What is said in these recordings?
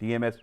TMS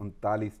39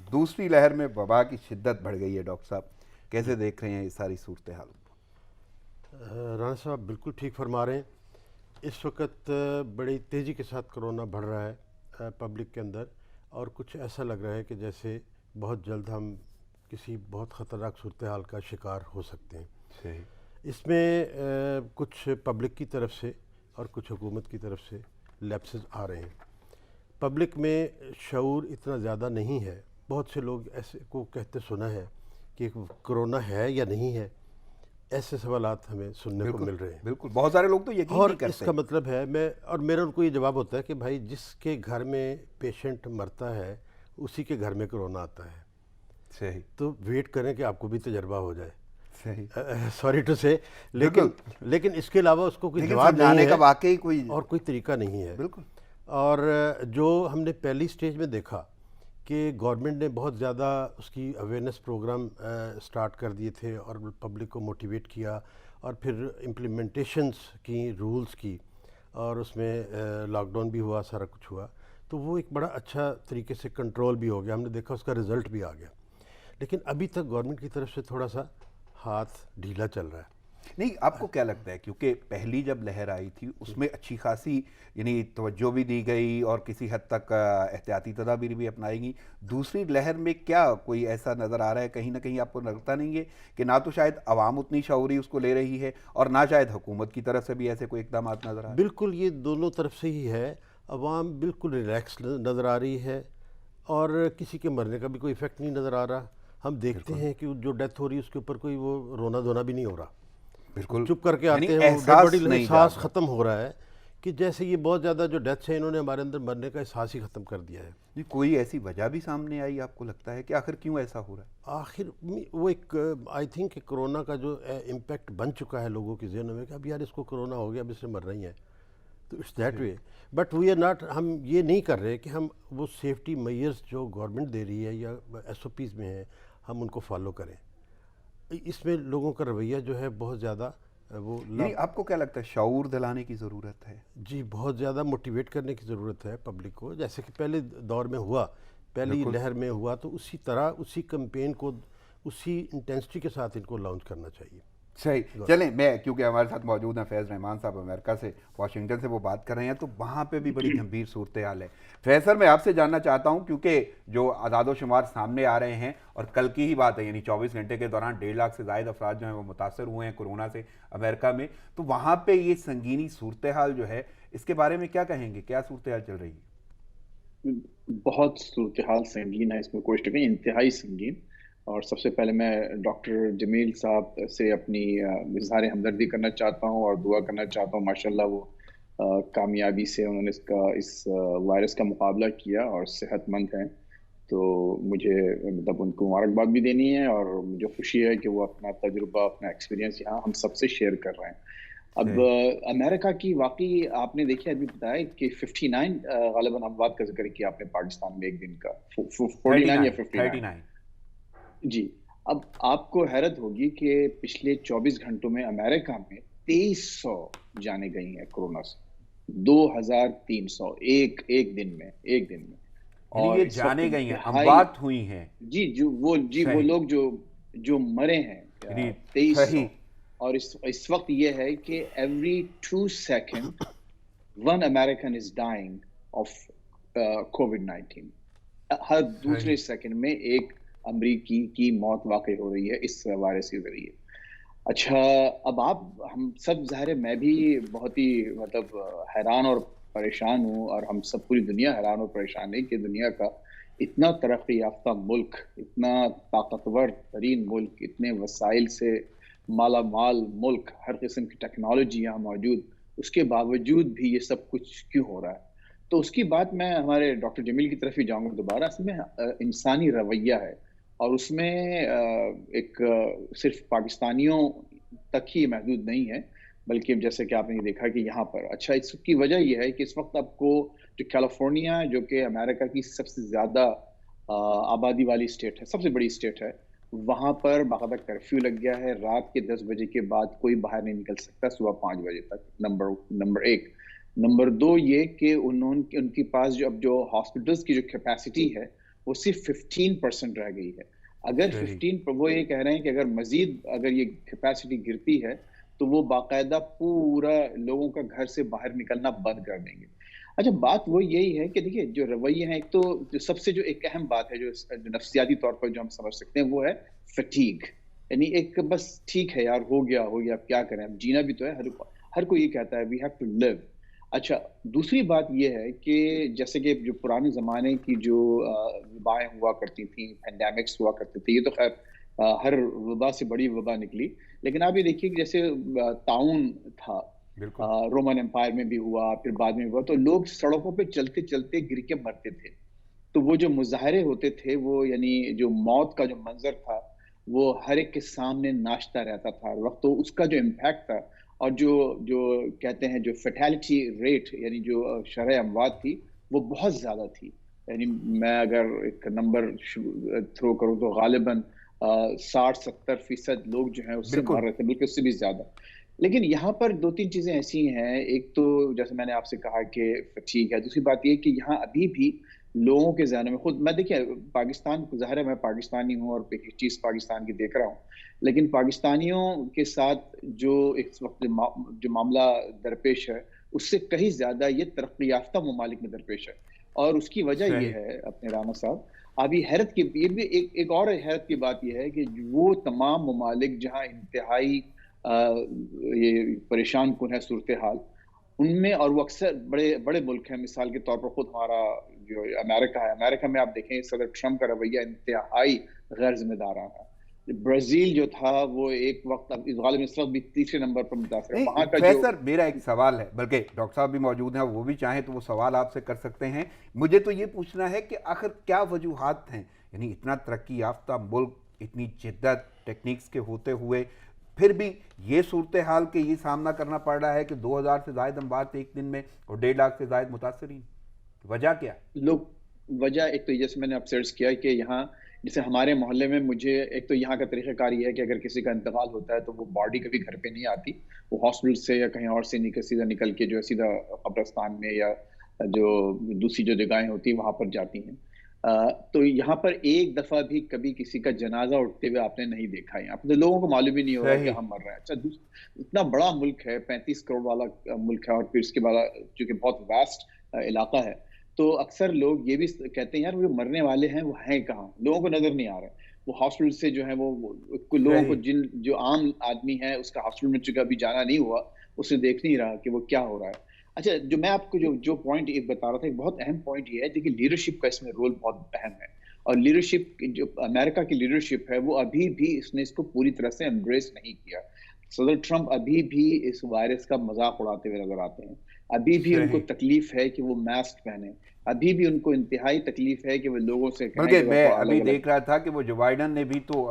دوسری لہر میں وبا کی شدت بڑھ گئی ہے، ڈاکٹر صاحب کیسے دیکھ رہے ہیں یہ ساری صورتحال؟ رانا صاحب بالکل ٹھیک فرما رہے ہیں. اس وقت بڑی تیزی کے ساتھ کرونا بڑھ رہا ہے پبلک کے اندر، اور کچھ ایسا لگ رہا ہے کہ جیسے بہت جلد ہم کسی بہت خطرناک صورتحال کا شکار ہو سکتے ہیں. صحیح. اس میں کچھ پبلک کی طرف سے اور کچھ حکومت کی طرف سے لیپسز آ رہے ہیں. پبلک میں شعور اتنا زیادہ نہیں ہے. بہت سے لوگ ایسے کو کہتے سنا ہے کہ کرونا ہے یا نہیں ہے، ایسے سوالات ہمیں سننے کو مل رہے ہیں. بالکل، بہت سارے لوگ تو یقین اور نہیں کرتے. اس کا مطلب ہے میرا ان کو یہ جواب ہوتا ہے کہ بھائی جس کے گھر میں پیشنٹ مرتا ہے اسی کے گھر میں کرونا آتا ہے. صحیح. تو ویٹ کریں کہ آپ کو بھی تجربہ ہو جائے. صحیح. سوری ٹو سے، لیکن اس کے علاوہ اس کو کوئی جواب نہیں سمجھانے ہے کا واقعی کوئی اور کوئی طریقہ نہیں ہے. بالکل. اور جو ہم نے پہلی سٹیج میں دیکھا کہ گورنمنٹ نے بہت زیادہ اس کی اویئرنیس پروگرام سٹارٹ کر دیے تھے اور پبلک کو موٹیویٹ کیا، اور پھر امپلیمنٹیشنز کی، رولز کی، اور اس میں لاک ڈاؤن بھی ہوا، سارا کچھ ہوا. تو وہ ایک بڑا اچھا طریقے سے کنٹرول بھی ہو گیا. ہم نے دیکھا اس کا رزلٹ بھی آ گیا. لیکن ابھی تک گورنمنٹ کی طرف سے تھوڑا سا ہاتھ ڈھیلا چل رہا ہے. نہیں، آپ کو کیا لگتا ہے، کیونکہ پہلی جب لہر آئی تھی اس میں اچھی خاصی یعنی توجہ بھی دی گئی اور کسی حد تک احتیاطی تدابیر بھی اپنائی گئی، دوسری لہر میں کیا کوئی ایسا نظر آ رہا ہے کہیں نہ کہیں آپ کو لگتا نہیں ہے کہ نہ تو شاید عوام اتنی شعوری اس کو لے رہی ہے اور نہ شاید حکومت کی طرف سے بھی ایسے کوئی اقدامات نظر آ رہے ہیں؟ بالکل، یہ دونوں طرف سے ہی ہے. عوام بالکل ریلیکس نظر آ رہی ہے اور کسی کے مرنے کا بھی کوئی ایفیکٹ نہیں نظر آ رہا. ہم دیکھتے ہیں کہ جو ڈیتھ ہو رہی ہے اس کے اوپر کوئی وہ رونا دھونا بھی نہیں ہو رہا. بالکل چپ کر کے آتے ہیں، وہ احساس ختم ہو رہا ہے کہ جیسے یہ بہت زیادہ جو ڈیتھس ہیں انہوں نے ہمارے اندر مرنے کا احساس ہی ختم کر دیا ہے. کوئی ایسی وجہ بھی سامنے آئی آپ کو لگتا ہے کہ آخر کیوں ایسا ہو رہا ہے؟ آخر وہ ایک آئی تھنک کہ کرونا کا جو امپیکٹ بن چکا ہے لوگوں کے ذہنوں میں کہ اب یار اس کو کرونا ہو گیا، اب اس سے مر رہی ہیں. تو it's that way. But we are not, ہم یہ نہیں کر رہے کہ ہم وہ سیفٹی میئرز جو گورنمنٹ دے رہی ہے یا ایس او پیز میں ہیں ہم ان کو فالو کریں. اس میں لوگوں کا رویہ جو ہے بہت زیادہ وہ آپ کو کیا لگتا ہے شعور دلانے کی ضرورت ہے؟ جی، بہت زیادہ موٹیویٹ کرنے کی ضرورت ہے پبلک کو، جیسے کہ پہلے دور میں ہوا، پہلی لہر میں ہوا. تو اسی طرح اسی کمپین کو اسی انٹینسٹی کے ساتھ ان کو لانچ کرنا چاہیے. صحیح. چلیں، میں کیونکہ ہمارے ساتھ موجود ہیں فیض رحمان صاحب، امریکہ سے، واشنگٹن سے وہ بات کر رہے ہیں، تو وہاں پہ بھی بڑی گمبھیر صورتحال ہے. فیض سر، میں آپ سے جاننا چاہتا ہوں کیونکہ جو اعداد و شمار سامنے آ رہے ہیں اور کل کی ہی بات ہے، یعنی 24 گھنٹے کے دوران 1.5 لاکھ سے زائد افراد جو ہیں وہ متاثر ہوئے ہیں کورونا سے امریکہ میں، تو وہاں پہ یہ سنگینی صورتحال جو ہے اس کے بارے میں کیا کہیں گے؟ کیا صورتحال چل رہی ہے؟ بہت صورتحال سنگین ہے، اس میں کوئی شک نہیں، انتہائی سنگین. اور سب سے پہلے میں ڈاکٹر جمیل صاحب سے اپنی اظہار ہمدردی کرنا چاہتا ہوں اور دعا کرنا چاہتا ہوں. ماشاءاللہ وہ کامیابی سے انہوں نے اس وائرس کا مقابلہ کیا اور صحت مند ہیں. تو مجھے مطلب ان کو مبارکباد بھی دینی ہے اور مجھے خوشی ہے کہ وہ اپنا تجربہ، اپنا ایکسپیرینس یہاں ہم سب سے شیئر کر رہے ہیں. اب امریکہ کی واقعی آپ نے دیکھا ابھی بتایا کہ 59 غالباً اموات کا ذکر کیا آپ نے پاکستان میں ایک دن کا، 49 یا 59. جی، اب آپ کو حیرت ہوگی کہ پچھلے 24 گھنٹوں میں امریکہ میں 2300 جانیں گئی ہیں کورونا سے. 2300 ایک دن میں. اور یہ جانے گئی ہیں، اموات ہوئی ہیں. جی وہ لوگ جو مرے ہیں 2300. اور اس وقت یہ ہے کہ every 2 seconds one American is dying of COVID-19. ہر دوسرے سیکنڈ میں ایک امریکی کی موت واقع ہو رہی ہے اس وائرس کے ذریعے. اچھا، اب ہم سب ظاہر ہے، میں بھی بہت ہی مطلب حیران اور پریشان ہوں، اور ہم سب پوری دنیا حیران اور پریشان ہے کہ دنیا کا اتنا ترقی یافتہ ملک، اتنا طاقتور ترین ملک، اتنے وسائل سے مالا مال ملک، ہر قسم کی ٹیکنالوجی یہاں موجود، اس کے باوجود بھی یہ سب کچھ کیوں ہو رہا ہے؟ تو اس کی بات میں ہمارے ڈاکٹر جمیل کی طرف ہی جاؤں گا دوبارہ. اس میں انسانی رویہ ہے، اور اس میں ایک صرف پاکستانیوں تک ہی محدود نہیں ہے، بلکہ جیسے کہ آپ نے دیکھا کہ یہاں پر اچھا، اس کی وجہ یہ ہے کہ اس وقت آپ کو جو کیلیفورنیا، جو کہ امریکہ کی سب سے زیادہ آبادی والی اسٹیٹ ہے، سب سے بڑی اسٹیٹ ہے، وہاں پر باقاعدہ کرفیو لگ گیا ہے. رات کے 10 بجے کے بعد کوئی باہر نہیں نکل سکتا، صبح 5 بجے تک. نمبر 1. نمبر 2 یہ کہ ان کے پاس جو اب جو ہاسپٹلس کی جو کیپیسٹی ہے وہ صرف 15% رہ گئی ہے. اگر 15 وہ یہ کہہ رہے ہیں کہ اگر مزید اگر یہ کیپیسٹی گرتی ہے تو وہ باقاعدہ پورا لوگوں کا گھر سے باہر نکلنا بند کر دیں گے. اچھا بات وہ یہی ہے کہ دیکھیے جو رویے ہیں، ایک تو جو سب سے جو ایک اہم بات ہے جو نفسیاتی طور پر جو ہم سمجھ سکتے ہیں وہ ہے فٹیگ، یعنی ایک بس ٹھیک ہے یار ہو گیا اب کیا کریں، اب جینا بھی تو ہے، ہر کوئی یہ کہتا ہے وی ہیو ٹو لیو. اچھا دوسری بات یہ ہے کہ جیسے کہ جو پرانے زمانے کی جو وبائیں ہوا کرتی تھیں، پینڈیمکس ہوا کرتے تھے، یہ تو خیر ہر وبا سے بڑی وبا نکلی، لیکن آپ یہ دیکھیے کہ جیسے طاعون تھا رومن امپائر میں بھی ہوا، پھر بعد میں ہوا، تو لوگ سڑکوں پہ چلتے چلتے گر کے مرتے تھے. تو وہ جو مظاہرے ہوتے تھے وہ یعنی جو موت کا جو منظر تھا وہ ہر ایک کے سامنے ناشتا رہتا تھا ہر وقت. تو اس کا جو امپیکٹ تھا اور جو کہتے ہیں جو فیٹیلٹی ریٹ یعنی جو شرح اموات تھی وہ بہت زیادہ تھی. یعنی میں اگر ایک نمبر تھرو کروں تو غالباً 60-70% لوگ جو ہیں اس سے مر رہے تھے، بلکہ اس سے بھی زیادہ. لیکن یہاں پر دو تین چیزیں ایسی ہیں، ایک تو جیسے میں نے آپ سے کہا کہ ٹھیک ہے، دوسری بات یہ کہ یہاں ابھی بھی لوگوں کے ذہنوں میں خود میں دیکھیے پاکستان ظاہر ہے میں پاکستانی ہوں اور ایک چیز پاکستان کی دیکھ رہا ہوں، لیکن پاکستانیوں کے ساتھ جو اس وقت جو معاملہ درپیش ہے اس سے کہیں زیادہ یہ ترقی یافتہ ممالک میں درپیش ہے. اور اس کی وجہ یہ ہے اپنے رانا صاحب، ابھی حیرت کی یہ بھی ایک اور حیرت کی بات یہ ہے کہ وہ تمام ممالک جہاں انتہائی یہ پریشان کن ہے صورتحال ان میں، اور وہ اکثر بڑے بڑے ملک ہیں، مثال کے طور پر خود ہمارا جو امریکہ ہے، امریکہ میں آپ دیکھیں صدر ٹرمپ کا رویہ انتہائی غیر ذمہ دارانہ ہے. برازیل جو تھا وہ ایک وقت غالباً اس وقت بھی تیسرے نمبر پر متاثر ہے. وہاں کا جو میرا ایک سوال ہے، بلکہ ڈاکٹر صاحب بھی موجود ہیں، وہ بھی چاہیں تو وہ سوال آپ سے کر سکتے ہیں. مجھے تو یہ پوچھنا ہے کہ آخر کیا وجوہات ہیں، یعنی اتنا ترقی یافتہ ملک، اتنی جدت ٹیکنیکس کے ہوتے ہوئے پھر بھی یہ صورتحال کہ یہ سامنا کرنا پڑ رہا ہے کہ 2000 سے زائد اموات ایک دن میں اور 1.5 لاکھ سے زائد متاثرین. وجہ کیا؟ وجہ ایک تو جیسے میں نے ابسرچ کیا کہ یہاں جیسے ہمارے محلے میں مجھے ایک تو یہاں کا طریقہ کار یہ ہے کہ اگر کسی کا انتقال ہوتا ہے تو وہ باڈی کبھی گھر پہ نہیں آتی، وہ ہاسپٹل سے یا کہیں اور سے سیدھا نکل کے جو سیدھا قبرستان میں یا جو دوسری جو جگہیں ہوتی ہیں وہاں پر جاتی ہیں. تو یہاں پر ایک دفعہ بھی کبھی کسی کا جنازہ اٹھتے ہوئے آپ نے نہیں دیکھا ہے. اپنے لوگوں کو معلوم ہی نہیں ہو رہا کہ ہم مر رہے ہیں. اچھا اتنا بڑا ملک ہے، 35 کروڑ والا ملک ہے، اور پھر اس کے بعد چونکہ بہت واسٹ علاقہ ہے تو اکثر لوگ یہ بھی کہتے ہیں یار وہ مرنے والے ہیں وہ ہیں کہاں، لوگوں کو نظر نہیں آ رہا. وہ ہاسپٹل سے جو ہے وہ لوگوں کو جو عام آدمی ہے اس کا ہاسپٹل میں چونکہ ابھی جانا نہیں ہوا، اسے دیکھ نہیں رہا کہ وہ کیا ہو رہا ہے. اچھا جو میں آپ کو جو پوائنٹ ایک بتا رہا تھا، ایک بہت اہم پوائنٹ یہ ہے دیکھیے لیڈرشپ کا اس میں رول بہت اہم ہے. اور لیڈرشپ جو امریکہ کی لیڈرشپ ہے وہ ابھی بھی اس کو پوری طرح سے امبریس نہیں کیا. صدر ٹرمپ ابھی بھی اس وائرس کا مذاق اڑاتے ہوئے نظر آتے ہیں، ابھی بھی ان کو تکلیف ہے کہ وہ ماسک پہنے، ابھی بھی ان کو انتہائی تکلیف ہے کہ وہ لوگوں سے کہیں. بلکہ میں ابھی دیکھ رہا تھا کہ وہ جو بائیڈن نے بھی تو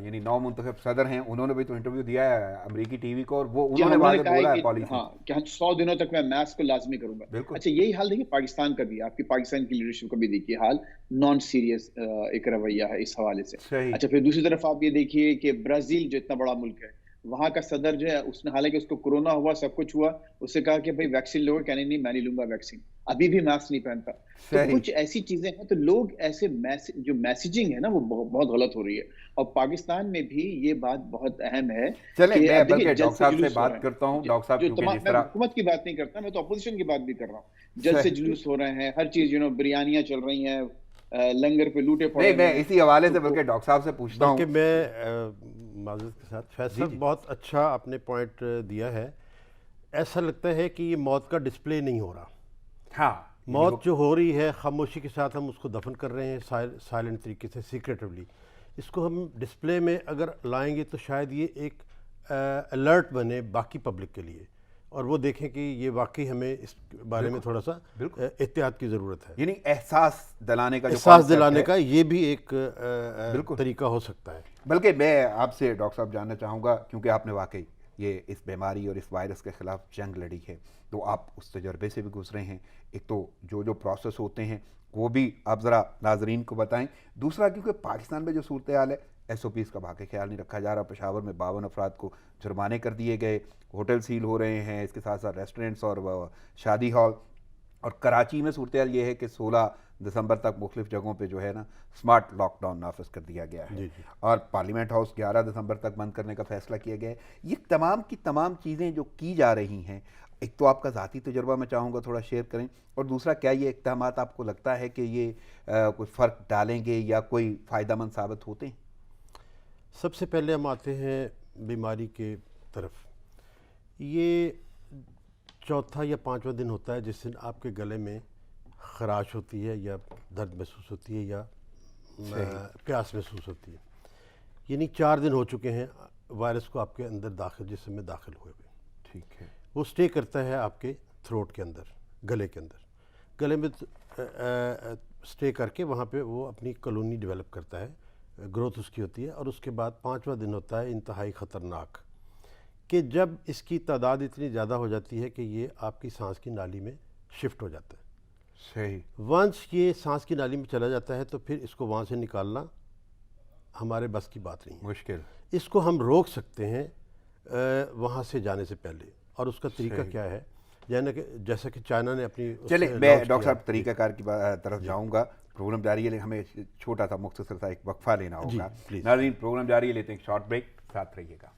یعنی نو منتخب صدر ہیں، انہوں نے بھی تو انٹرویو دیا ہے امریکی ٹی وی کو، اور وہ انہوں نے واضح بولا ہے پالیسی کہ ہم 100 دنوں تک میں ماسک کو لازمی کروں گا. اچھا یہی حال دیکھیے پاکستان کا بھی، آپ کی پاکستان کی لیڈرشپ کا بھی دیکھیے حال نان سیریس ایک رویہ ہے اس حوالے سے. اچھا پھر دوسری طرف آپ یہ دیکھیے کہ برازیل جو اتنا بڑا ملک ہے، وہاں کا صدر جو ہے اس نے حالانکہ اس کو کورونا ہوا سب کچھ ہوا، اس سے کہا کہ بھائی ویکسین لو، کہنے نہیں میں نہیں لوں گا ویکسین، ابھی بھی ماسک نہیں پہنتا. تو کچھ ایسی چیزیں ہیں تو لوگ ایسے جو میسیجنگ ہے نا وہ بہت غلط ہو رہی ہے. اور پاکستان میں بھی یہ بات بہت اہم ہے. چلیں میں بلکہ ڈاکٹر صاحب سے بات کرتا ہوں. ڈاکٹر صاحب کیونکہ جس طرح حکومت کی بات نہیں کرتا، میں تو اپوزیشن کی بات بھی کر رہا ہوں. جلسے جلوس ہو رہے ہیں، ہر چیز بریانیاں چل رہی ہیں، لنگر پہ لوٹے پڑے ہیں. میں اسی حوالے سے بلکہ ڈاکٹر صاحب سے پوچھتا ہوں کہ میں معذرت کے ساتھ فیصل صاحب بہت اچھا آپ نے پوائنٹ دیا ہے. ایسا لگتا ہے کہ یہ موت کا ڈسپلے نہیں ہو رہا. ہاں موت جو ہو رہی ہے خاموشی کے ساتھ ہم اس کو دفن کر رہے ہیں سائلنٹ طریقے سے، سیکریٹولی. اس کو ہم ڈسپلے میں اگر لائیں گے تو شاید یہ ایک الرٹ بنے باقی پبلک کے لیے، اور وہ دیکھیں کہ یہ واقعی ہمیں اس بارے میں تھوڑا سا احتیاط کی ضرورت ہے. یعنی احساس دلانے کا یہ بھی ایک طریقہ ہو سکتا ہے. بلکہ میں آپ سے ڈاکٹر صاحب جاننا چاہوں گا، کیونکہ آپ نے واقعی یہ اس بیماری اور اس وائرس کے خلاف جنگ لڑی ہے، تو آپ اس تجربے سے بھی گزرے ہیں. ایک تو جو پروسیس ہوتے ہیں وہ بھی آپ ذرا ناظرین کو بتائیں. دوسرا کیونکہ پاکستان میں جو صورتحال ہے ایس او پیز کا واقعی خیال نہیں رکھا جا رہا. پشاور میں 52 افراد کو جرمانے کر دیے گئے، ہوٹل سیل ہو رہے ہیں، اس کے ساتھ ساتھ ریسٹورنٹس اور شادی ہال. اور کراچی میں صورتحال یہ ہے کہ 16 دسمبر تک مختلف جگہوں پہ جو ہے نا اسمارٹ لاک ڈاؤن نافذ کر دیا گیا ہے اور پارلیمنٹ ہاؤس 11 دسمبر تک بند کرنے کا فیصلہ کیا گیا ہے. یہ تمام کی تمام چیزیں جو کی جا رہی ہیں، ایک تو آپ کا ذاتی تجربہ میں چاہوں گا تھوڑا شیئر کریں، اور دوسرا کیا یہ اقدامات آپ کو لگتا ہے کہ یہ کوئی فرق ڈالیں گے یا کوئی فائدہ مند ثابت ہوتے ہیں؟ سب سے پہلے ہم آتے ہیں بیماری کے طرف. یہ چوتھا یا پانچواں دن ہوتا ہے جس دن آپ کے گلے میں خراش ہوتی ہے یا درد محسوس ہوتی ہے یا پیاس محسوس ہوتی ہے. یعنی 4 دن ہو چکے ہیں وائرس کو آپ کے اندر داخل، جسم میں داخل ہوئے ہوئے. ٹھیک ہے. وہ سٹے کرتا ہے آپ کے تھروٹ کے اندر، گلے کے اندر. گلے میں سٹے کر کے وہاں پہ وہ اپنی کالونی ڈیولپ کرتا ہے، گروتھ اس کی ہوتی ہے. اور اس کے بعد 5واں دن ہوتا ہے انتہائی خطرناک، کہ جب اس کی تعداد اتنی زیادہ ہو جاتی ہے کہ یہ آپ کی سانس کی نالی میں شفٹ ہو جاتا ہے. صحیح. ونس یہ سانس کی نالی میں چلا جاتا ہے تو پھر اس کو وہاں سے نکالنا ہمارے بس کی بات نہیں ہے. مشکل. اس کو ہم روک سکتے ہیں وہاں سے جانے سے پہلے. اور اس کا طریقہ کیا ہے، جیسا کہ چائنا نے اپنی... چلے میں ڈاکٹر صاحب طریقہ کار کی طرف جاؤں گا. پروگرام جاری ہے، ہمیں چھوٹا سا مختصر سا ایک وقفہ لینا ہوگا. ناظرین پروگرام جاری ہے، لیتے ہیں ایک شارٹ بریک، ساتھ رہیے گا.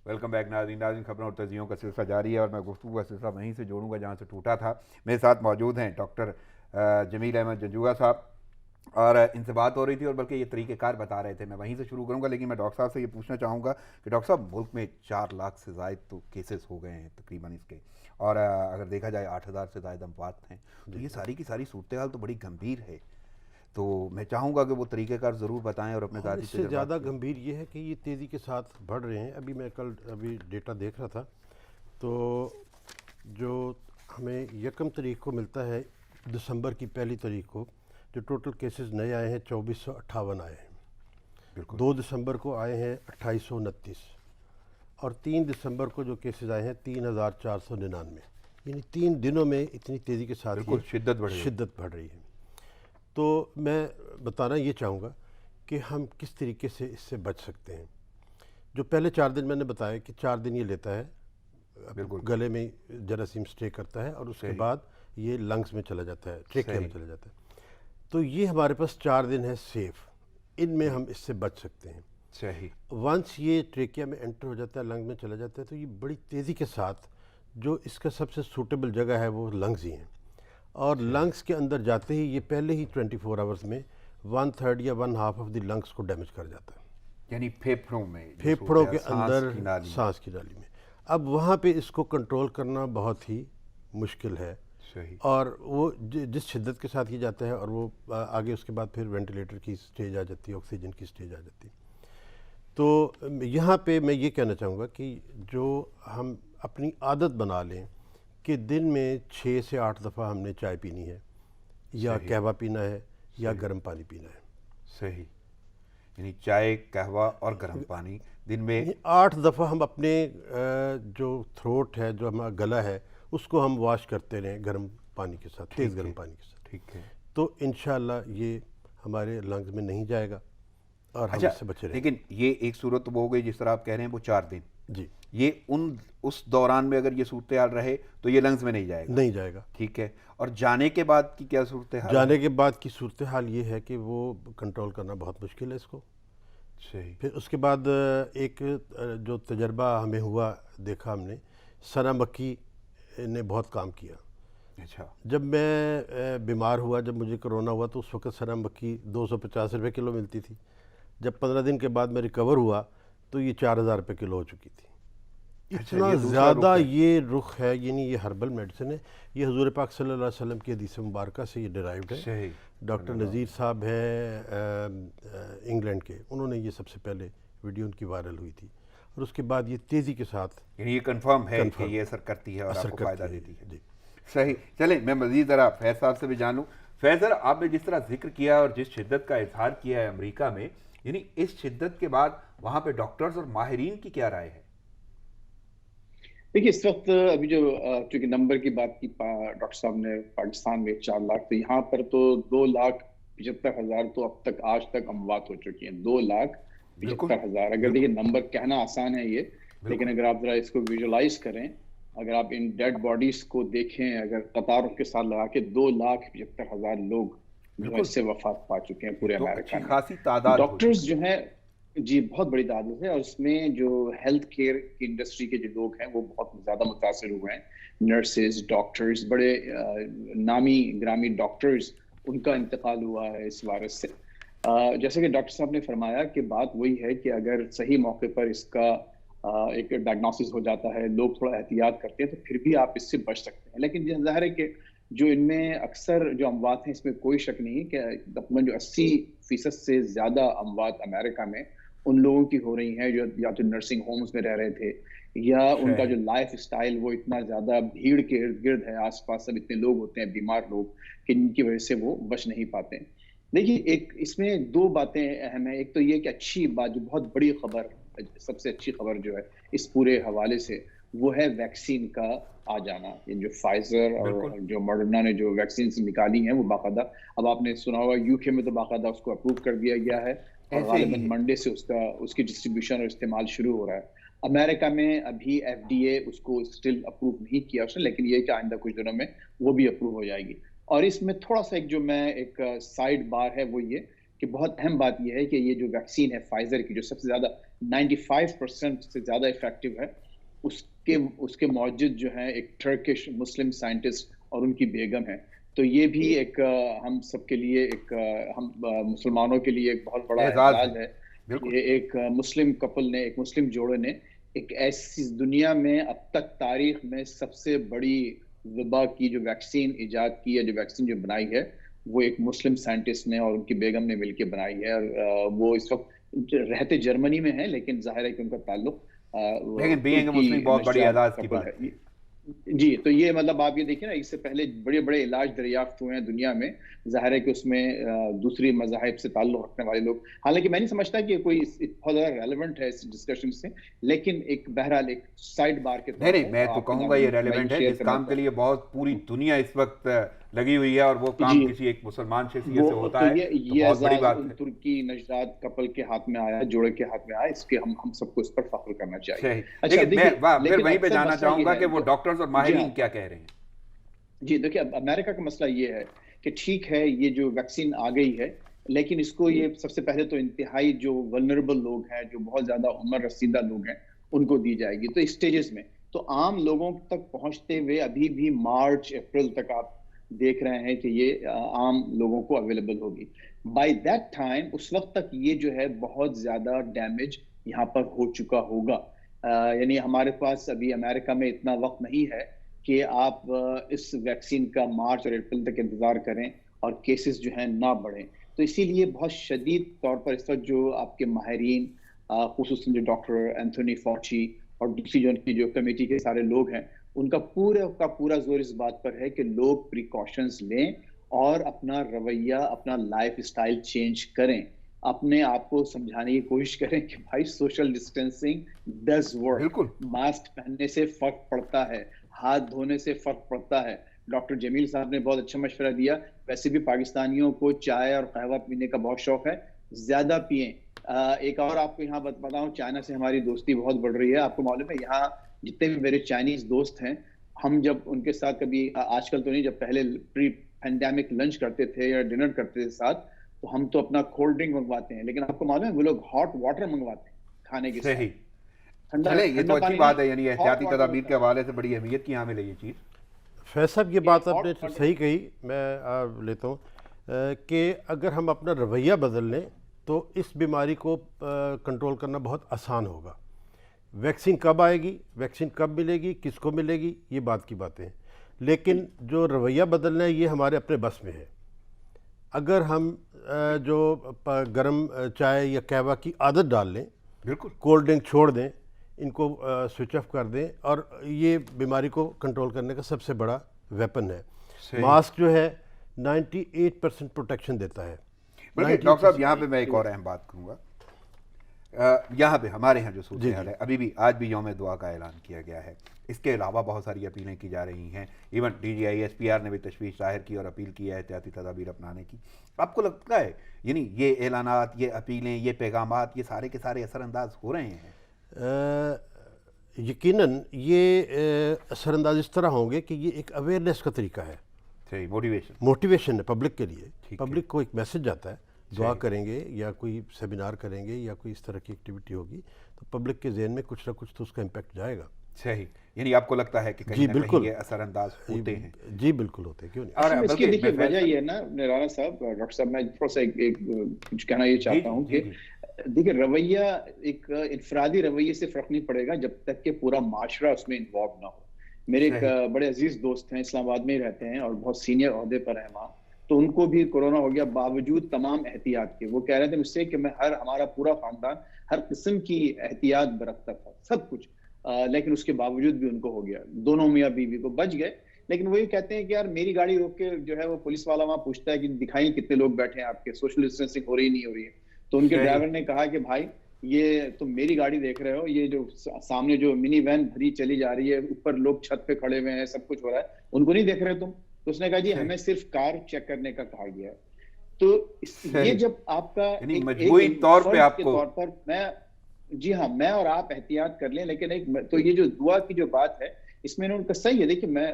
ویلکم بیک ناظرین. خبروں اور تجزیوں کا سلسلہ جاری ہے اور میں گفتگو کا سلسلہ وہیں سے جوڑوں گا جہاں سے ٹوٹا تھا. میرے ساتھ موجود ہیں ڈاکٹر جمیل احمد جنجوعہ صاحب، اور ان سے بات ہو رہی تھی اور بلکہ یہ طریقہ کار بتا رہے تھے. میں وہیں سے شروع کروں گا، لیکن میں ڈاکٹر صاحب سے یہ پوچھنا چاہوں گا کہ ڈاکٹر صاحب ملک میں 4 لاکھ سے زائد تو کیسز ہو گئے ہیں تقریباً اس کے، اور اگر دیکھا جائے 8,000 سے زائد اموات ہیں. تو یہ ساری کی ساری صورتحال تو بڑی گمبھیر ہے. تو میں چاہوں گا کہ وہ طریقہ کار ضرور بتائیں اور اپنے ذاتی اس سے زیادہ گمبھیر یہ ہے کہ یہ تیزی کے ساتھ بڑھ رہے ہیں. میں ابھی ڈیٹا دیکھ رہا تھا، تو جو ہمیں 1 تاریخ کو ملتا ہے دسمبر کی 1 تاریخ کو، جو ٹوٹل کیسز نئے آئے ہیں 2458 آئے ہیں. بالکل. 2 دسمبر کو آئے ہیں 2829، اور 3 دسمبر کو جو کیسز آئے ہیں 3499. یعنی 3 دنوں میں اتنی تیزی کے ساتھ شدت بڑھ رہی ہے. تو میں بتانا یہ چاہوں گا کہ ہم کس طریقے سے اس سے بچ سکتے ہیں. جو پہلے 4 دن میں نے بتایا کہ 4 دن یہ لیتا ہے، گلے میں جراثیم سٹے کرتا ہے اور اس کے بعد یہ لنگز میں چلا جاتا ہے، ٹریکیا میں چلا جاتا ہے. تو یہ ہمارے پاس 4 دن ہے سیف، ان میں ہم اس سے بچ سکتے ہیں. صحیح. ونس یہ ٹریکیا میں انٹر ہو جاتا ہے، لنگ میں چلا جاتا ہے، تو یہ بڑی تیزی کے ساتھ جو اس کا سب سے سوٹیبل جگہ ہے وہ لنگز ہی ہیں. اور لنگس کے اندر جاتے ہی یہ پہلے ہی 24 آورز میں 1/3 یا 1/2 آف دی لنگس کو ڈیمیج کر جاتا ہے. یعنی پھیپھڑوں کے اندر سانس کی نالی میں. اب وہاں پہ اس کو کنٹرول کرنا بہت ہی مشکل ہے. اور وہ جس شدت کے ساتھ کی جاتا ہے، اور وہ آگے اس کے بعد پھر وینٹیلیٹر کی سٹیج آ جاتی ہے، آکسیجن کی سٹیج آ جاتی ہے. تو یہاں پہ میں یہ کہنا چاہوں گا کہ جو ہم اپنی عادت بنا لیں کہ دن میں 6 سے 8 دفعہ ہم نے چائے پینی ہے، یا قہوہ پینا ہے، یا گرم پانی پینا ہے. صحیح. یعنی چائے، قہوہ اور گرم پانی دن میں 8 دفعہ ہم اپنے جو تھروٹ ہے، جو ہمارا گلا ہے، اس کو ہم واش کرتے رہیں گرم پانی کے ساتھ، تیز گرم پانی کے ساتھ. ٹھیک ہے. تو انشاءاللہ یہ ہمارے لنگز میں نہیں جائے گا اور ہم اس سے بچے رہیں. لیکن یہ ایک صورت وہ ہو گئی جس طرح آپ کہہ رہے ہیں وہ 4 دن. جی. یہ اس دوران میں اگر یہ صورتحال رہے تو یہ لنگز میں نہیں جائے گا. ٹھیک ہے. اور جانے کے بعد کی کیا صورتحال؟ جانے کے بعد کی صورتحال یہ ہے کہ وہ کنٹرول کرنا بہت مشکل ہے اس کو. صحیح. پھر اس کے بعد ایک جو تجربہ ہمیں ہوا، دیکھا ہم نے، ثنا مکی نے بہت کام کیا. اچھا. جب میں بیمار ہوا، جب مجھے کرونا ہوا، تو اس وقت ثنا مکی 250 روپے کلو ملتی تھی. جب 15 دن کے بعد میں ریکور ہوا تو یہ 4000 روپے کلو ہو چکی تھی. اتنا زیادہ یہ رخ ہے. یعنی یہ ہربل میڈیسن ہے. یہ حضور پاک صلی اللہ علیہ وسلم کی حدیث مبارکہ سے یہ ڈرائیوڈ ہے. ڈاکٹر نذیر صاحب ہیں انگلینڈ کے، انہوں نے یہ سب سے پہلے ویڈیو ان کی وائرل ہوئی تھی، اور اس کے بعد یہ تیزی کے ساتھ یہ کنفرم ہے کہ یہ اثر کرتی ہے اور آپ کو فائدہ دیتی ہے. صحیح. چلیں میں مزید ذرا فیض صاحب سے بھی جان لوں. فیض سر، آپ نے جس طرح ذکر کیا اور جس شدت کا اظہار کیا ہے امریکہ میں، یعنی اس شدت کے بعد وہاں پہ ڈاکٹرز اور ماہرین کی کیا رائے ہے؟ دیکھیے اس وقت ابھی جو چونکہ نمبر کی بات کی ڈاکٹر صاحب نے، پاکستان میں 4 لاکھ، تو یہاں پر تو 2,75,000 تو اب تک آج تک اموات ہو چکی ہیں. 2,75,000. اگر دیکھیے نمبر کہنا آسان ہے یہ، لیکن اگر آپ ذرا اس کو ویژولائز کریں، اگر آپ ان ڈیڈ باڈیز کو دیکھیں، اگر قطار کے ساتھ لگا کے 2,75,000 لوگ جو اس سے وفات پا چکے ہیں پورے امریکہ میں. خاصی تعداد ڈاکٹرز جو ہیں، جی بہت بڑی تعداد ہے، اور اس میں جو ہیلتھ کیئر کی انڈسٹری کے جو لوگ ہیں وہ بہت زیادہ متاثر ہوئے ہیں. نرسز، ڈاکٹرز، بڑے نامی گرامی ڈاکٹرز، ان کا انتقال ہوا ہے اس وائرس سے. جیسے کہ ڈاکٹر صاحب نے فرمایا کہ بات وہی ہے کہ اگر صحیح موقع پر اس کا ایک ڈائگنوسس ہو جاتا ہے، لوگ تھوڑا احتیاط کرتے ہیں، تو پھر بھی آپ اس سے بچ سکتے ہیں. لیکن ظاہر ہے کہ جو ان میں اکثر جو اموات ہیں، اس میں کوئی شک نہیں کہ تقریباً جو 80% سے زیادہ اموات امریکہ میں ان لوگوں کی ہو رہی ہیں جو یا تو نرسنگ ہومز میں رہ رہے تھے، یا ان کا جو لائف اسٹائل وہ اتنا زیادہ بھیڑ کے ارد گرد ہے، آس پاس سب اتنے لوگ ہوتے ہیں بیمار لوگ، کہ ان کی وجہ سے وہ بچ نہیں پاتے. دیکھیے ایک اس میں 2 باتیں اہم ہیں. ایک تو یہ کہ اچھی بات، جو بہت بڑی خبر، سب سے اچھی خبر جو ہے اس پورے حوالے سے، وہ ہے ویکسین کا آ جانا. یہ جو فائزر اور جو ماڈرنا نے جو ویکسینز نکالی ہیں وہ باقاعدہ، اب آپ نے سنا ہوگا یو کے میں تو باقاعدہ اس کو اپروو کر دیا گیا ہے، اور غالباً منڈے سے اس کی ڈسٹریبیوشن اور استعمال شروع ہو رہا ہے. امریکہ میں ابھی FDA اس کو اسٹل اپروو نہیں کیا اس نے، لیکن یہ کہ آئندہ کچھ دنوں میں وہ بھی اپروو ہو جائے گی. اور اس میں تھوڑا سا ایک جو میں ایک سائڈ بار ہے وہ یہ کہ بہت اہم بات یہ ہے کہ یہ جو ویکسین ہے فائزر کی، جو سب سے زیادہ 95% سے زیادہ افیکٹو ہے، اس کے موجد جو ہیں ایک ٹرکش مسلم سائنٹسٹ اور ان کی بیگم ہے. تو یہ بھی ایک ہم سب کے لیے، ایک ہم مسلمانوں کے لیے ایک بہت بڑا اعزاز ہے. یہ ایک مسلم کپل نے، ایک مسلم جوڑے نے ایک ایسی دنیا میں اب تک تاریخ میں سب سے بڑی وبا کی جو ویکسین ایجاد کی ہے، جو ویکسین جو بنائی ہے، وہ ایک مسلم سائنٹسٹ نے اور ان کی بیگم نے مل کے بنائی ہے. اور وہ اس وقت رہتے جرمنی میں ہیں، لیکن ظاہر ہے کہ ان کا تعلق لیکن بینگ مسلم بہت بڑی اعزاز کی بات ہے. جی تو یہ مطلب آپ یہ دیکھیں نا، اس سے پہلے بڑے بڑے علاج دریافت ہوئے ہیں دنیا میں. ظاہر ہے کہ اس میں دوسری مذاہب سے تعلق رکھنے والے لوگ، حالانکہ میں نہیں سمجھتا کہ کوئی بہت زیادہ ریلیونٹ ہے اس ڈسکشن سے، لیکن ایک بہرحال ایک سائڈ بار کے طور پر میں تو کہوں گا یہ ریلیونٹ ہے. جس کام کے لیے بہت پوری دنیا اس وقت لگی ہوئی ہے، اور وہ کام کسی ایک مسلمان شخصیت سے ہوتا ہے، تو بہت بڑی بات ہے. ترکی نژاد کپل کے ہاتھ میں آیا، جوڑے کے ہاتھ میں آیا، اس کے ہم سب کو اس پر فخر کرنا چاہیے. لیکن میں پھر وہیں پہ جانا چاہوں گا کہ وہ ڈاکٹرز اور ماہرین کیا کہہ رہے ہیں. جی دیکھیے اب امریکہ کا مسئلہ یہ ہے کہ ٹھیک ہے یہ جو ویکسین آ گئی ہے، لیکن اس کو یہ سب سے پہلے تو انتہائی جو ولنریبل لوگ ہیں، جو بہت زیادہ عمر رسیدہ لوگ ہیں، ان کو دی جائے گی. تو اسٹیجز میں تو عام لوگوں تک پہنچتے ہوئے ابھی بھی مارچ اپریل تک آپ دیکھ رہے ہیں کہ یہ عام لوگوں کو اویلیبل ہوگی. بائی دیٹ ٹائم، اس وقت تک یہ جو ہے بہت زیادہ ڈیمیج یہاں پر ہو چکا ہوگا. یعنی ہمارے پاس ابھی امریکہ میں اتنا وقت نہیں ہے کہ آپ اس ویکسین کا مارچ اور اپریل تک انتظار کریں اور کیسز جو ہیں نہ بڑھیں. تو اسی لیے بہت شدید طور پر اس وقت جو آپ کے ماہرین، خصوصاً جو ڈاکٹر اینتھونی فاؤچی اور دوسری جو ان کی جو کمیٹی کے سارے لوگ ہیں، ان کا پورا زور اس بات پر ہے کہ لوگ پریکاشنز لیں اور اپنا رویہ، اپنا لائف اسٹائل چینج کریں. اپنے آپ کو سمجھانے کی کوشش کریں کہ بھائی social distancing does work, mask پہننے سے فرق پڑتا ہے، ہاتھ دھونے سے فرق پڑتا ہے. ڈاکٹر جمیل صاحب نے بہت اچھا مشورہ دیا. ویسے بھی پاکستانیوں کو چائے اور قہوہ پینے کا بہت شوق ہے، زیادہ پئیں. ایک اور آپ کو یہاں بتاؤں، چائنا سے ہماری دوستی بہت بڑھ رہی ہے. آپ کو معلوم ہے یہاں جتنے بھی میرے چائنیز دوست ہیں، ہم جب ان کے ساتھ کبھی، آج کل تو نہیں، جب پہلے پری پینڈیمک لنچ کرتے تھے یا ڈنر کرتے تھے ساتھ، تو ہم تو اپنا کولڈ ڈرنک منگواتے ہیں، لیکن آپ کو معلوم ہے وہ لوگ ہاٹ واٹر منگواتے ہیں کھانے کے ساتھ. چلے یہ تو اچھی بات ہے، یعنی احتیاطی تدابیر کے حوالے سے بڑی اہمیت کی حامل ہے یہ چیز. فیض صاحب یہ بات آپ نے صحیح کہی، میں لیتا ہوں کہ اگر ہم اپنا رویہ بدل لیں تو اس بیماری کو کنٹرول کرنا بہت آسان ہوگا. ویکسین کب آئے گی، ویکسین کب ملے گی، کس کو ملے گی، یہ بات کی باتیں ہیں، لیکن جو رویہ بدلنا ہے یہ ہمارے اپنے بس میں ہے. اگر ہم جو گرم چائے یا قہوہ کی عادت ڈال لیں، بالکل کولڈ ڈرنک چھوڑ دیں، ان کو سوئچ آف کر دیں، اور یہ بیماری کو کنٹرول کرنے کا سب سے بڑا ویپن ہے. ماسک جو ہے 98% پروٹیکشن دیتا ہے. ڈاکٹر صاحب یہاں پہ میں ایک اور اہم بات کروں گا. یہاں پہ ہمارے یہاں جو صورتحال ہے ابھی بھی آج بھی یوم دعا کا اعلان کیا گیا ہے. اس کے علاوہ بہت ساری اپیلیں کی جا رہی ہیں. ایون DGI/SPR نے بھی تشویش ظاہر کی اور اپیل کی ہے احتیاطی تدابیر اپنانے کی. آپ کو لگتا ہے یعنی یہ اعلانات، یہ اپیلیں، یہ پیغامات، یہ سارے کے سارے اثر انداز ہو رہے ہیں؟ یقیناً یہ اثر انداز اس طرح ہوں گے کہ یہ ایک اویئرنیس کا طریقہ ہے. صحیح، موٹیویشن ہے پبلک کے لیے. پبلک کو ایک میسج جاتا ہے، دعا کریں گے یا کوئی سیمینار کریں گے یا کوئی اس طرح کی ایکٹیویٹی ہوگی تو پبلک کے ذہن میں کچھ نہ کچھ تو اس کا امپیکٹ جائے گا. صحیح، یعنی آپ کو لگتا ہے کہ کہیں نہ کہیں یہ اثر انداز ہوتے ہیں؟ جی بالکل ہوتے ہیں، کیوں نہیں. اور اس کی دیکھیے وجہ یہ ہے نا رانا صاحب، ڈاکٹر صاحب، میں تھوڑا سا ایک کچھ کہنا یہ چاہتا ہوں کہ دیکھیے رویہ ایک انفرادی رویے سے فرق نہیں پڑے گا جب تک کہ پورا معاشرہ اس میں انوالو نہ ہو. میرے ایک بڑے عزیز دوست ہیں، اسلام آباد میں ہی رہتے ہیں اور بہت سینئر عہدے پر ہیں وہاں، تو ان کو بھی کورونا ہو گیا باوجود تمام احتیاط کے. وہ کہہ رہے تھے مجھ سے کہ میں ہمارا پورا خاندان ہر قسم کی احتیاط برتتا تھا، سب کچھ، لیکن اس کے باوجود بھی ان کو ہو گیا. دونوں میاں بیوی کو بچ گئے، لیکن وہی کہتے ہیں کہ یار میری گاڑی روک کے جو ہے وہ پولیس والا وہاں پوچھتا ہے کہ دکھائیں کتنے لوگ بیٹھے ہیں آپ کے، سوشل ڈسٹینسنگ ہو رہی نہیں ہو رہی ہے. تو ان کے ڈرائیور نے کہا کہ بھائی یہ تم میری گاڑی دیکھ رہے ہو، یہ جو سامنے جو منی وین بھری چلی جا رہی ہے، اوپر لوگ چھت پہ کھڑے ہوئے ہیں، سب کچھ ہو رہا ہے، ان کو نہیں دیکھ رہے تم؟ تو اس نے کہا جی ہمیں صرف کار چیک کرنے کا کہا گیا ہے. تو یہ جب آپ کا مجموعی طور پہ آپ کو میں جی ہاں میں اور آپ احتیاط کر لیں، لیکن ایک تو یہ جو دعا کی جو بات ہے اس میں ان کا صحیح ہے. دیکھیے میں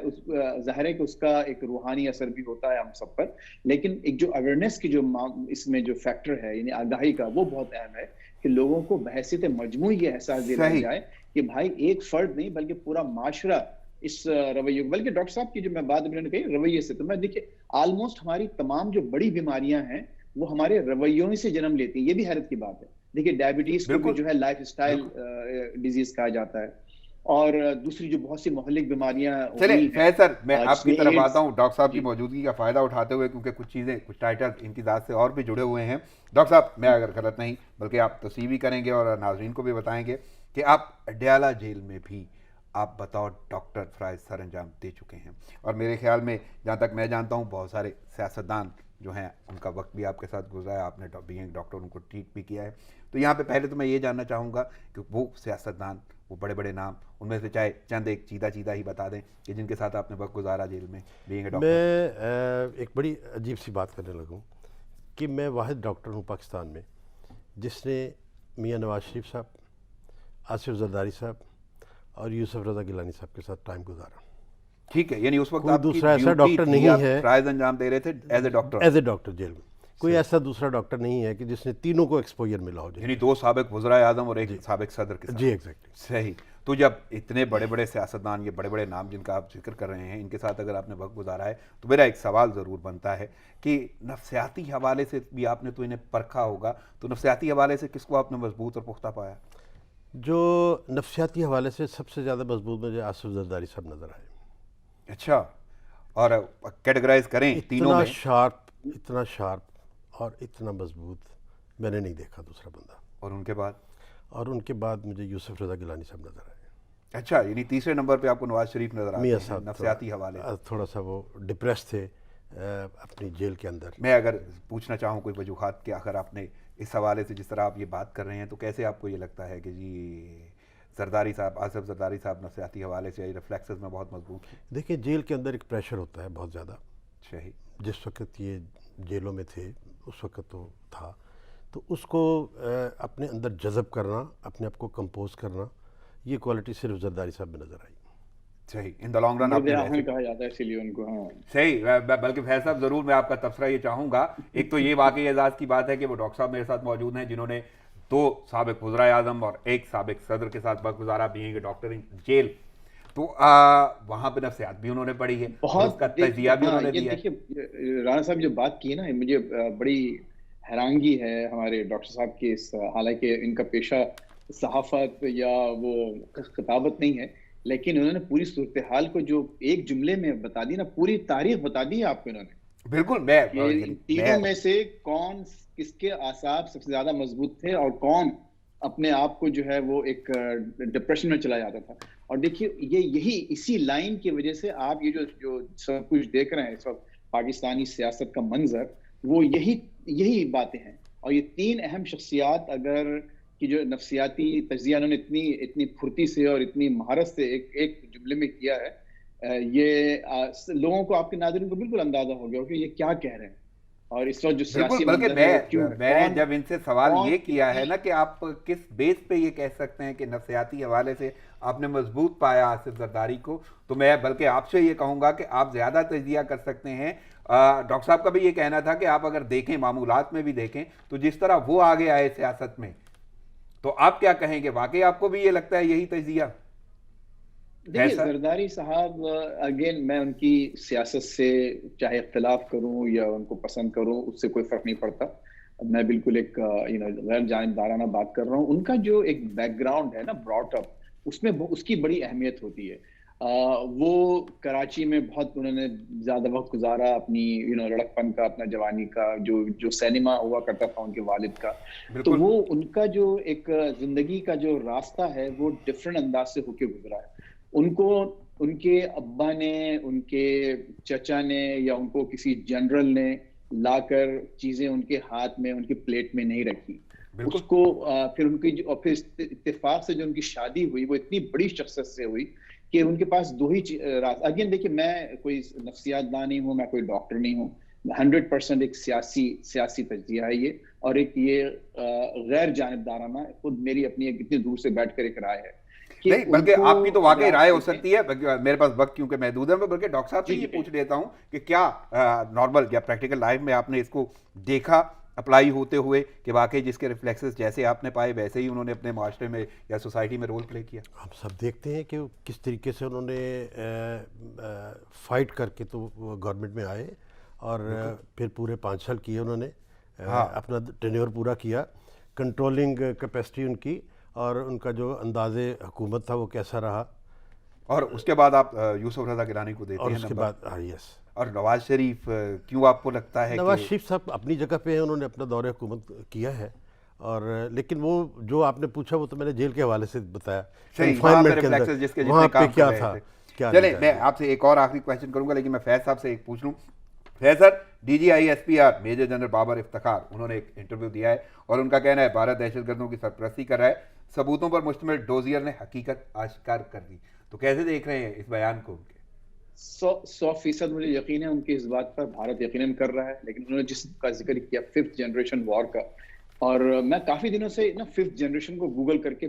ظاہر ہے کہ اس کا ایک روحانی اثر بھی ہوتا ہے ہم سب پر، لیکن ایک جو اویئرنیس کی جو اس میں جو فیکٹر ہے یعنی آگاہی کا، وہ بہت اہم ہے کہ لوگوں کو بحیثیت مجموعی یہ احساس دلایا جائے کہ بھائی ایک فرد نہیں بلکہ پورا معاشرہ اس رویے. بلکہ ڈاکٹر صاحب کی جو میں بات میں نے کہی رویے سے، تو میں دیکھیے آلموسٹ ہماری تمام جو بڑی بیماریاں ہیں وہ ہمارے رویوں سے جنم لیتی ہیں. یہ بھی حیرت کی بات ہے. دیکھیے ڈائبٹیز کو بھی جو ہے لائف اسٹائل ڈیزیز کہا جاتا ہے، اور دوسری جو بہت سی مہلک بیماریاں. چلیں فیض سر میں آپ کی طرف آتا ہوں ڈاکٹر صاحب کی موجودگی کا فائدہ اٹھاتے ہوئے، کیونکہ کچھ چیزیں کچھ ٹائٹل ان کی ذات سے اور بھی جڑے ہوئے ہیں. ڈاکٹر صاحب میں اگر غلط نہیں بلکہ آپ تصحیح بھی کریں گے اور ناظرین کو بھی بتائیں گے کہ آپ اڈیالہ جیل میں بھی آپ بطور ڈاکٹر فرائض سر انجام دے چکے ہیں، اور میرے خیال میں جہاں تک میں جانتا ہوں بہت سارے سیاستدان جو ہیں ان کا وقت بھی آپ کے ساتھ گزرا ہے، آپ نے بینگ ڈاکٹر ان کو ٹریٹ بھی کیا ہے. تو یہاں پہ پہلے تو میں یہ جاننا چاہوں گا کہ وہ سیاستدان، وہ بڑے بڑے نام، ان میں سے چاہے چند ایک چیدہ ہی بتا دیں کہ جن کے ساتھ آپ نے وقت گزارا جیل میں بینگ اے ڈاکٹر. میں ایک بڑی عجیب سی بات کرنے لگوں کہ میں واحد ڈاکٹر ہوں پاکستان میں جس نے میاں نواز شریف صاحب، آصف زرداری صاحب اور یوسف رضا گیلانی صاحب کے ساتھ ٹائم گزارا. ٹھیک ہے، یعنی اس وقت کوئی دوسرا ایسا ڈاکٹر نہیں ہے، فرائض انجام دے رہے تھے ایز اے ڈاکٹر جیل میں. کوئی ایسا دوسرا ڈاکٹر نہیں ہے کہ جس نے تینوں کو ایکسپوجر ملا ہو. یعنی 2 سابق وزرائے اعظم اور ایک سابق صدر کے ساتھ. جی ایگزیکٹلی. صحیح. تو جب اتنے بڑے بڑے سیاستدان، یہ بڑے بڑے نام جن کا آپ ذکر کر رہے ہیں، ان کے ساتھ اگر آپ نے وقت گزارا ہے تو میرا ایک سوال ضرور بنتا ہے کہ نفسیاتی حوالے سے بھی آپ نے تو انہیں پرکھا ہوگا، تو نفسیاتی حوالے سے کس کو آپ نے مضبوط اور پختہ پایا؟ جو نفسیاتی حوالے سے سب سے زیادہ مضبوط مجھے آصف زرداری صاحب نظر آئے. اچھا، اور کیٹیگرائز کریں تینوں میں؟ اتنا شارپ اور اتنا مضبوط میں نے نہیں دیکھا دوسرا بندہ. اور ان کے بعد مجھے یوسف رضا گیلانی صاحب نظر آئے. اچھا، یعنی تیسرے نمبر پہ آپ کو نواز شریف نظر آتے ہیں نفسیاتی حوالے؟ تھوڑا سا وہ ڈپریس تھے اپنی جیل کے اندر. میں اگر پوچھنا چاہوں کوئی وجوہات کہ اگر آپ نے اس حوالے سے جس طرح آپ یہ بات کر رہے ہیں تو کیسے آپ کو یہ لگتا ہے کہ جی زرداری صاحب، آصف زرداری صاحب نفسیاتی حوالے سے ریفلیکسز میں بہت مضبوط ہیں؟ دیکھیں جیل کے اندر ایک پریشر ہوتا ہے بہت زیادہ. صحیح. جس وقت یہ جیلوں میں تھے اس وقت تو تھا، تو اس کو اپنے اندر جذب کرنا، اپنے آپ کو کمپوز کرنا، یہ کوالٹی صرف زرداری صاحب میں نظر آئی. صحیح. ان دا لانگ رن آپ نے کہا جاتا ہے اسی لیے ان کو. ہاں صحیح. بلکہ فیض صاحب ضرور میں آپ کا تبصرہ یہ چاہوں گا. ایک تو یہ واقعی اعزاز کی بات ہے کہ وہ ڈاکٹر صاحب میرے ساتھ موجود ہیں جنہوں نے 2 سابق وزرائے اعظم اور ایک سابق صدر کے ساتھ وقت گزارا being a doctor in jail. تو وہاں پہ نفسیات بھی انہوں نے پڑھی ہے، اس کا تجزیہ بھی انہوں نے دیا ہے. دیکھیے رانا صاحب جو بات کی نا، مجھے بڑی حیرانگی ہے ہمارے ڈاکٹر صاحب کی، حالانکہ ان کا پیشہ صحافت یا وہ خطابت نہیں ہے، لیکن انہوں نے پوری صورتحال کو جو ایک جملے میں بتا دی نا، پوری تاریخ بتا دی ہے آپ کو انہوں نے. بالکل. تینوں میں سے کون کس کے اعصاب سب سے زیادہ مضبوط تھے اور کون اپنے آپ کو جو ہے وہ ایک ڈپریشن میں چلا جاتا تھا. اور دیکھیے یہی اسی لائن کی وجہ سے آپ یہ جو سب کچھ دیکھ رہے ہیں اس وقت پاکستانی سیاست کا منظر، وہ یہی باتیں ہیں. اور یہ 3 اہم شخصیات اگر کی جو نفسیاتی تجزیہ انہوں نے اتنی پھرتی سے اور اتنی مہارت سے ایک جملے میں کیا ہے، یہ لوگوں کو، آپ کے ناظرین کو بالکل اندازہ ہو گیا کہ یہ کیا کہہ رہے ہیں. اور اس وقت جو سیاسی بلکہ میں نے جب ان سے سوال یہ کیا ہے نا کہ آپ کس بیس پہ یہ کہہ سکتے ہیں کہ نفسیاتی حوالے سے آپ نے مضبوط پایا آصف زرداری کو، تو میں بلکہ آپ سے یہ کہوں گا کہ آپ زیادہ تجزیہ کر سکتے ہیں. ڈاکٹر صاحب کا بھی یہ کہنا تھا کہ آپ اگر دیکھیں معمولات میں بھی دیکھیں تو جس طرح وہ آگے آئے سیاست میں، تو آپ کیا کہیں گے؟ واقعی آپ کو بھی یہ لگتا ہے یہی تجزیہ؟ دیکھیے زرداری صاحب، اگین میں ان کی سیاست سے چاہے اختلاف کروں یا ان کو پسند کروں، اس سے کوئی فرق نہیں پڑتا. میں بالکل ایک غیر جانبدارانہ بات کر رہا ہوں. ان کا جو ایک بیک گراؤنڈ ہے نا، براٹ اپ، اس میں اس کی بڑی اہمیت ہوتی ہے. وہ کراچی میں بہت انہوں نے زیادہ وقت گزارا، اپنی لڑکپن کا، اپنا جوانی کا، جو سینما ہوا کرتا تھا ان کے والد کا، تو وہ ان کا جو ایک زندگی کا جو راستہ ہے وہ ڈفرینٹ انداز سے ہو کے گزرا ہے. ان کو ان کے ابا نے، ان کے چچا نے یا ان کو کسی جنرل نے لا کر چیزیں ان کے ہاتھ میں، ان کی پلیٹ میں نہیں رکھی. اس کو پھر ان کی پھر اتفاق سے جو ان کی شادی ہوئی وہ اتنی بڑی شخصیت سے ہوئی کہ ان کے پاس دو ہی راز. اگین دیکھیے، میں کوئی نفسیات داں نہیں ہوں، میں کوئی ڈاکٹر نہیں ہوں. 100% ایک سیاسی تجزیہ ہے یہ، اور ایک یہ غیر جانبدارانہ خود میری اپنی اتنی دور سے بیٹھ کر ایک رائے ہے. نہیں، بلکہ آپ کی تو واقعی رائے ہو سکتی ہے. میرے پاس وقت کیونکہ محدود ہے، میں بلکہ ڈاکٹر صاحب سے یہ پوچھ لیتا ہوں کہ کیا نارمل یا پریکٹیکل لائف میں آپ نے اس کو دیکھا اپلائی ہوتے ہوئے کہ واقعی جس کے ریفلیکسز جیسے آپ نے پائے ویسے ہی انہوں نے اپنے معاشرے میں یا سوسائٹی میں رول پلے کیا؟ ہم سب دیکھتے ہیں کہ کس طریقے سے انہوں نے فائٹ کر کے تو گورنمنٹ میں آئے، اور پھر پورے 5 سال کیے انہوں نے، اپنا ٹینیور پورا کیا. کنٹرولنگ کیپیسٹی ان کی اور ان کا جو انداز حکومت تھا وہ کیسا رہا. اور اس کے بعد آپ یوسف رضا گیلانی کو دیتے ہیں، اور اس کے بعد یس. اور نواز شریف کیوں آپ کو لگتا ہے؟ نواز شریف صاحب اپنی جگہ پہ ہیں، انہوں نے اپنا دور حکومت کیا ہے، اور لیکن وہ جو آپ نے پوچھا وہ تو میں نے جیل کے حوالے سے بتایا، وہاں پہ کیا تھا. چلیں میں آپ سے ایک اور آخری کویشچن کروں گا، لیکن میں فیض صاحب سے ایک پوچھ لوں. Faiz sir, D G I S P R major general Babar Iftikhar, انہوں نے ایک انٹرویو دیا ہے اور ان کا کہنا ہے بھارت دہشت گردوں کی سرپرستی کر رہا ہے. ثبوتوں پر مشتمل ڈوزیئر نے حقیقت آشکار کر دی. تو کیسے دیکھ رہے ہیں اس بیان کو؟ ان کے 100% مجھے یقین ہے ان کی اس بات پر، بھارت یقیناً کر رہا ہے. لیکن انہوں نے جس کا ذکر کیا 5th جنریشن وار کا، اور میں کافی دنوں سے نا 5th جنریشن کو گوگل کر کے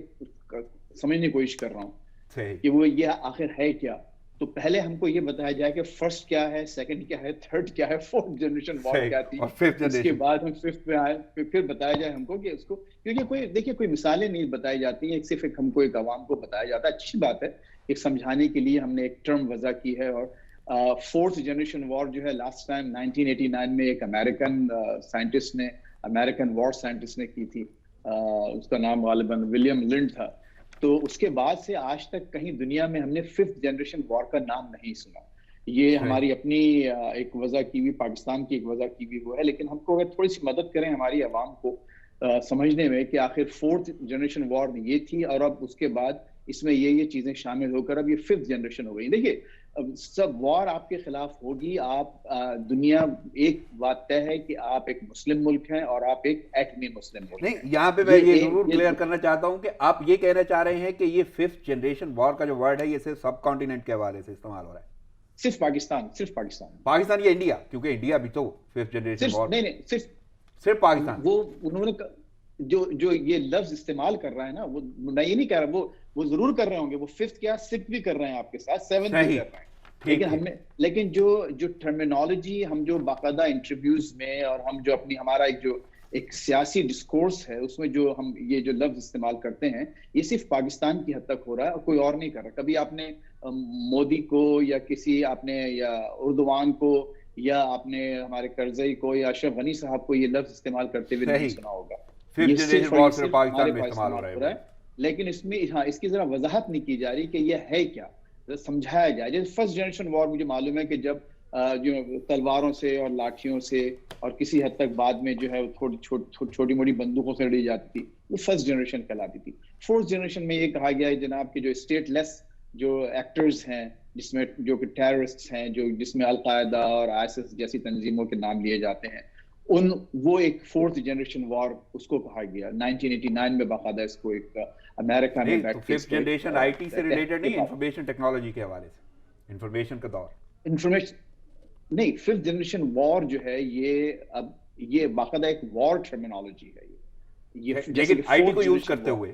سمجھنے کی کوشش کر رہا ہوں کہ وہ یہ آخر ہے کیا. تو پہلے ہم کو یہ بتایا جائے کہ فرسٹ کیا ہے، سیکنڈ کیا ہے، تھرڈ کیا ہے، 4th جنریشن وار کیا تھی، اس کے بعد ہم 5th پہ آئے. پھر بتایا جائے ہم کو کہ اس کو، کیونکہ دیکھیے کوئی مثالیں نہیں بتائی جاتی ہیں، صرف ہم کو ایک عوام کو بتایا جاتا ہے. اچھی بات ہے، ایک سمجھانے کے لیے ہم نے ایک ٹرم وضع کی ہے. اور 4th جنریشن وار جو ہے لاسٹ ٹائم 1989 میں ایک امریکن سائنٹسٹ نے، امریکن وار سائنٹسٹ نے کی تھی، اس کا نام غالباً ولیم لنڈ تھا. تو اس کے بعد سے آج تک کہیں دنیا میں ہم نے 5th جنریشن وار کا نام نہیں سنا. یہ ہماری اپنی ایک وضع کی ہوئی، پاکستان کی ایک وضع کی ہوئی وہ ہے. لیکن ہم کو اگر تھوڑی سی مدد کریں ہماری عوام کو سمجھنے میں کہ آخر 4th جنریشن وار یہ تھی، اور اب اس کے بعد اس میں یہ چیزیں شامل ہو کر اب یہ 5th جنریشن ہو گئی. دیکھیے سب وار آپ کے خلاف ہوگی، آپ دنیا ایک بات طے ہے کہ آپ ایک مسلم ملک ہیں اور آپ ایک ایٹمی مسلم ملک ہیں. نہیں، یہاں پہ میں یہ ضرور کلیئر کرنا چاہتا ہوں کہ آپ یہ کہنا چاہ رہے ہیں کہ یہ 5th جنریشن وار کا جو ورڈ ہے یہ صرف سب کانٹیننٹ کے حوالے سے استعمال ہو رہا ہے؟ صرف پاکستان یا انڈیا؟ کیونکہ انڈیا بھی تو 5th جنریشن وار نہیں، صرف پاکستان. وہ انہوں نے جو یہ لفظ استعمال کر رہا ہے نا، وہ میں یہ نہیں کہہ رہا، وہ ضرور کر رہے ہوں گے، وہ 5th کیا 6th بھی کر رہے ہیں آپ کے ساتھ، 7th بھی کر رہے ہیں. لیکن جو ٹرمینالوجی ہم جو باقاعدہ انٹرویوز میں اور ہم جو اپنی ہمارا ایک سیاسی ڈسکورس ہے اس میں جو ہم یہ جو لفظ استعمال کرتے ہیں، یہ صرف پاکستان کی حد تک ہو رہا ہے اور کوئی اور نہیں کر رہا. کبھی آپ نے مودی کو یا کسی آپ نے یا اردوان کو یا آپ نے ہمارے کرزئی کو یا اشرف غنی صاحب کو یہ لفظ استعمال کرتے ہوئے نہیں سنا ہوگا. لیکن اس میں اس کی ذرا وضاحت نہیں کی جا رہی کہ یہ ہے کیا، سمجھایا جائے. جیسے 1st جنریشن وار مجھے معلوم ہے کہ جب جو تلواروں سے اور لاٹھیوں سے اور کسی حد تک بعد میں جو ہے چھوٹی موٹی بندوقوں سے لڑی جاتی تھی، وہ 1st جنریشن کہلاتی تھی. 4th جنریشن میں یہ کہا گیا ہے جناب کہ جو اسٹیٹ لیس جو ایکٹرز ہیں، جس میں جو کہ ٹیررسٹ ہیں، جس میں القاعدہ اور ISIS جیسی تنظیموں کے نام لیے جاتے ہیں، وہ ایک فورتھ جنریشن وار اس کو کہا گیا. 1989 میں باقاعدہ اس کو ایک امریکہ میں بیٹھ کے ففتھ جنریشن آئی ٹی سے ریلیٹڈ نہیں, انفارمیشن ٹیکنالوجی کے حوالے سے, انفارمیشن کا دور. انفارمیشن نہیں, ففتھ جنریشن وار جو ہے یہ باقاعدہ ایک وار ٹرمینالوجی ہے. لیکن آئی ٹی کو یوز کرتے ہوئے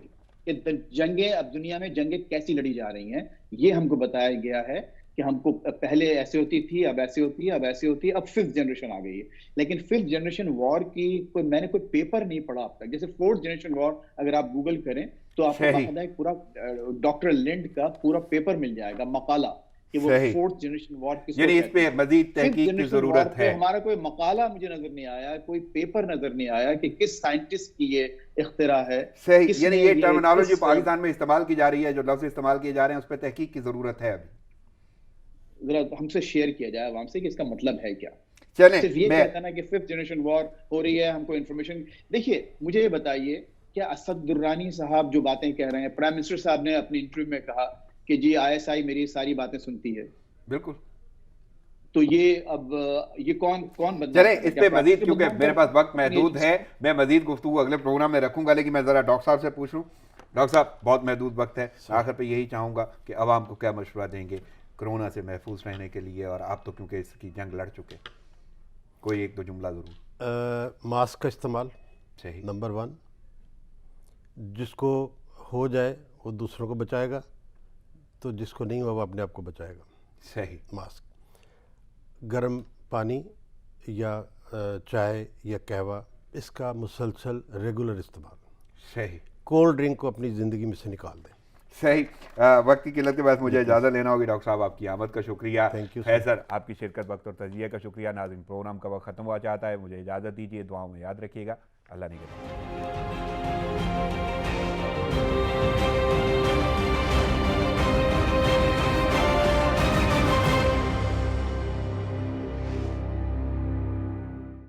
جنگیں, اب دنیا میں جنگیں کیسی لڑی جا رہی ہیں یہ ہم کو بتایا گیا ہے کہ ہم کو پہلے ایسے ہوتی تھی, اب ایسے ہوتی ہے, اب ایسے ہوتی ہے, اب ففتھ جنریشن آ گئی ہے. لیکن ففتھ جنریشن وار کی میں نے کوئی پیپر نہیں پڑھا اب تک. جیسے فورتھ جنریشن وار اگر آپ گوگل کریں تو آپ کو باقاعدہ ایک پورا ڈاکٹر لینڈ کا پورا پیپر مل جائے گا, مقالہ, کہ وہ فورتھ جنریشن وار کس, یعنی اس پہ مزید تحقیق کی ضرورت ہے. ہمارا کوئی مقالہ مجھے نظر نہیں آیا, کوئی پیپر نظر نہیں آیا کہ کس سائنٹسٹ کی یہ اختراع ہے. صحیح, یعنی یہ ٹرمینالوجی پاکستان میں استعمال کی جا رہی ہے, جو لفظ استعمال کیے جا رہے ہیں اس پہ تحقیق کی ضرورت ہے. ابھی ذرا ہم سے شیئر کیا جائے عوام سے کہ اس کا مطلب ہے کیا. چلیں, صرف یہ کہتا نا کہ ففتھ جنریشن وار ہو رہی ہے, ہم کو انفارمیشن. دیکھیے مجھے یہ بتائیے, کیا اسد درانی صاحب جو باتیں کہہ رہے ہیں, پرائم منسٹر صاحب نے اپنی انٹرویو میں کہا کہ جی ISI میری ساری باتیں سنتی ہے. بالکل. تو یہ اب یہ کون بندہ. چلیں اس پہ مزید, کیونکہ میرے پاس وقت محدود ہے, میں مزید گفتگو اگلے پروگرام میں رکھوں گا, لیکن میں ذرا ڈاکٹر صاحب سے پوچھوں. ڈاکٹر صاحب بہت محدود وقت ہے, آخر پہ یہی چاہوں گا کہ عوام کو کیا مشورہ دیں گے کرونا سے محفوظ رہنے کے لیے, اور آپ تو کیونکہ اس کی جنگ لڑ چکے, کوئی ایک دو جملہ ضرور. ماسک کا استعمال صحیح, نمبر 1. جس کو ہو جائے وہ دوسروں کو بچائے گا, تو جس کو نہیں ہوا وہ اپنے آپ کو بچائے گا. صحیح. ماسک, گرم پانی یا چائے یا قہوہ اس کا مسلسل ریگولر استعمال. صحیح. کولڈ ڈرنک کو اپنی زندگی میں سے نکال دیں. صحیح. وقت کی قلت کے بعد مجھے اجازت لینا ہوگی. ڈاکٹر صاحب آپ کی آمد کا شکریہ. خیر سر, آپ کی شرکت, وقت اور تجزیہ کا شکریہ. ناظرین پروگرام کا وقت ختم ہوا چاہتا ہے, مجھے اجازت دیجیے, دعاؤں میں یاد رکھیے گا. اللہ نگہبان.